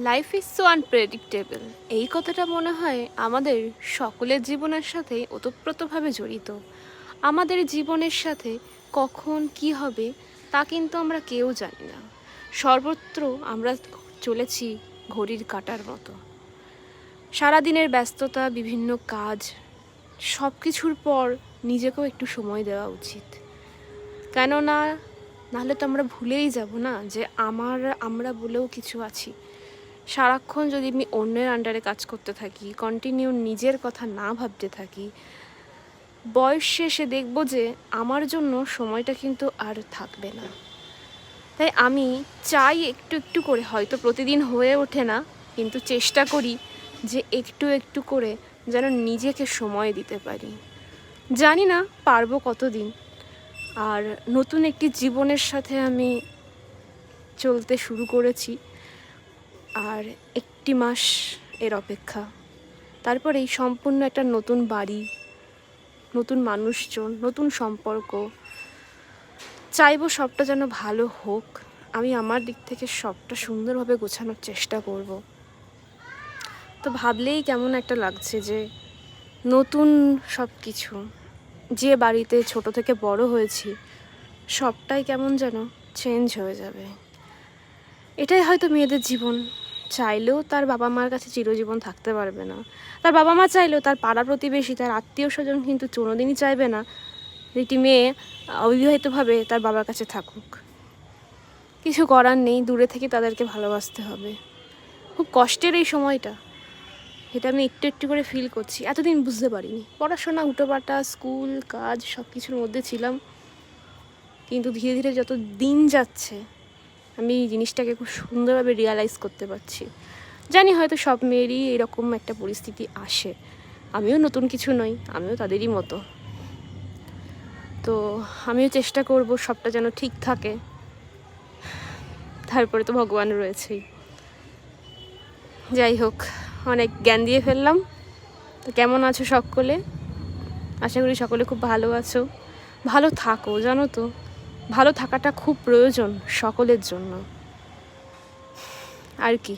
Life is so unpredictable, এই কথাটা মনে হয় আমাদের সকলের জীবনের সাথে ওতপ্রোতভাবে জড়িত। আমাদের জীবনের সাথে কখন কি হবে তা কিন্তু আমরা কেউ জানি না। সর্বত্র আমরা চলেছি ঘড়ির কাঁটার মতো। সারাদিনের ব্যস্ততা, বিভিন্ন কাজ, সব কিছুর পর নিজেকেও একটু সময় দেওয়া উচিত। কেননা নাহলে তো আমরা ভুলেই যাব না যে আমরা বলেও কিছু আছি। সারাক্ষণ যদি আমি অন্যের আন্ডারে কাজ করতে থাকি, কন্টিনিউ নিজের কথা না ভাবতে থাকি, বয়স শেষে দেখব যে আমার জন্য সময়টা কিন্তু আর থাকবে না। তাই আমি চাই একটু একটু করে, হয়তো প্রতিদিন হয়ে ওঠে না, কিন্তু চেষ্টা করি যে একটু একটু করে যেন নিজেকে সময় দিতে পারি। জানি না পারবো কতদিন। আর নতুন একটি জীবনের সাথে আমি চলতে শুরু করেছি, আর একটি মাস এর অপেক্ষা। তারপরেই সম্পূর্ণ একটা নতুন বাড়ি, নতুন মানুষজন, নতুন সম্পর্ক। চাইবো সবটা যেন ভালো হোক। আমি আমার দিক থেকে সবটা সুন্দরভাবে গোছানোর চেষ্টা করব। তো ভাবলেই কেমন একটা লাগছে যে নতুন সব কিছু, যে বাড়িতে ছোট থেকে বড় হয়েছি, সবটাই কেমন যেন চেঞ্জ হয়ে যাবে। এটাই হয়তো মেয়েদের জীবন। চাইলেও তার বাবা মার কাছে চিরজীবন থাকতে পারবে না। তার বাবা মা চাইলেও তার পাড়া প্রতিবেশী, তার আত্মীয় স্বজন কিন্তু কোনোদিনই চাইবে না যে একটি মেয়ে অবিবাহিতভাবে তার বাবার কাছে থাকুক। কিছু করার নেই, দূরে থেকে তাদেরকে ভালোবাসতে হবে। খুব কষ্টের এই সময়টা, এটা আমি একটু একটু করে ফিল করছি। এতদিন বুঝতে পারিনি, পড়াশোনা, হুটোপাটা, স্কুল, কাজ সব কিছুর মধ্যে ছিলাম। কিন্তু ধীরে ধীরে যত দিন যাচ্ছে আমি এই জিনিসটাকে খুব সুন্দরভাবে রিয়ালাইজ করতে পারছি। জানি হয়তো সব মেয়েরই এরকম একটা পরিস্থিতি আসে, আমিও নতুন কিছু নই, আমিও তাদেরই মতো। তো আমিও চেষ্টা করব সবটা যেন ঠিক থাকে। তারপরে তো ভগবান রয়েছেই। যাই হোক, অনেক জ্ঞান দিয়ে ফেললাম। তো কেমন আছো সকলে? আশা করি সকলে খুব ভালো আছো, ভালো থাকো। জানো তো, ভালো থাকাটা খুব প্রয়োজন সকলের জন্য। আর কি।